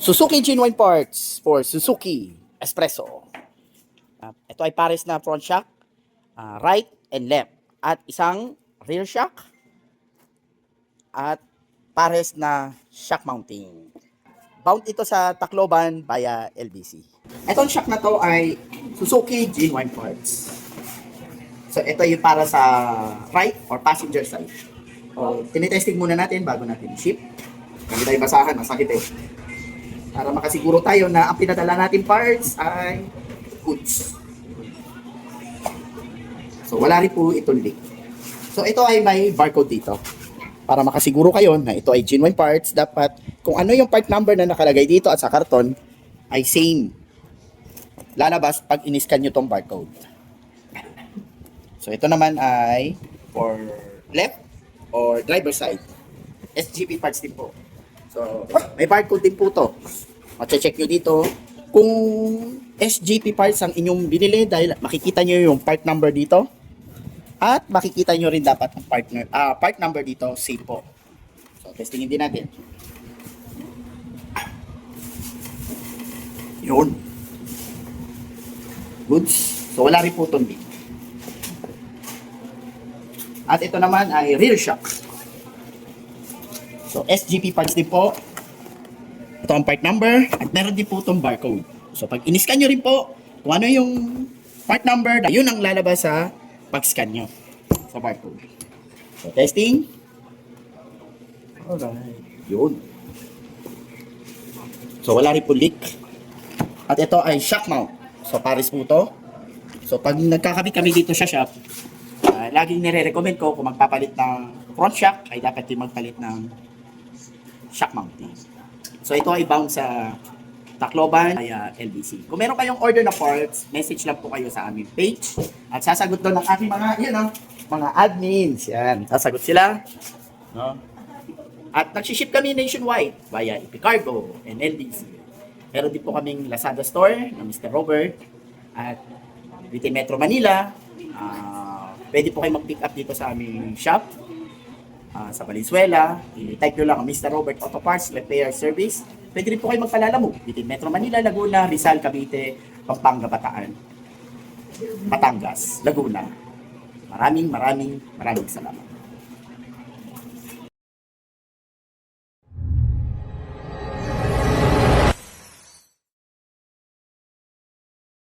Suzuki genuine parts for Suzuki Espresso. Ito ay pares na front shock, right and left. At isang rear shock. At pares na shock mounting. Bound ito sa Tacloban via LBC. Itong shock na to ay Suzuki genuine parts. So ito yung para sa right or passenger side. So, tinitesting muna natin bago natin ship. Kami tayo basahan, masakit eh. Para makasiguro tayo na ang pinadala natin parts ay goods. So wala rin po itong leak. So ito ay may barcode dito. Para makasiguro kayo na ito ay genuine parts, dapat kung ano yung part number na nakalagay dito at sa karton ay same. Lalabas pag in-scan nyo tong barcode. So ito naman ay for left or driver side. SGP parts din po. So, may barcode din po to. Check nyo dito. Kung SGP parts ang inyong binili, dahil makikita nyo yung part number dito. At makikita nyo rin dapat ang part number dito, same po. So, testingin din natin. Yun. Goods. So, wala rin po itong leak. At ito naman ay rear shock. So, SGP parts din po. Ito ang part number. At meron din po itong barcode. So, pag in-scan nyo rin po, kung ano yung part number, yun ang lalabas sa pag-scan nyo sa barcode. So, testing. Alright. Yun. So, wala rin po leak. At ito ay shock mount. So, pares po ito. So, pag nagkakabit kami dito sa shop, laging nire-recommend ko kung magpapalit ng front shock, ay dapat din magpalit ng shock mounting. So ito ay bound sa Tacloban via LBC. Kung meron kayong order na parts, message lang po kayo sa aming page at sasagot doon ng aking mga admins. Yan, sasagot sila. No? At nag-ship kami nationwide via Epicargo and LBC. Meron din po kaming Lazada store ng Mr. Robert at within Metro Manila. Pwede po kayo mag-pick up dito sa aming shop sa Valenzuela. I-type nyo lang ang Mr. Robert Auto Parts Repair Service. Pwede rin po kayo magpalalamog within Metro Manila, Laguna, Rizal, Cavite, Pampanga, Bataan, Batangas, Laguna. Maraming salamat.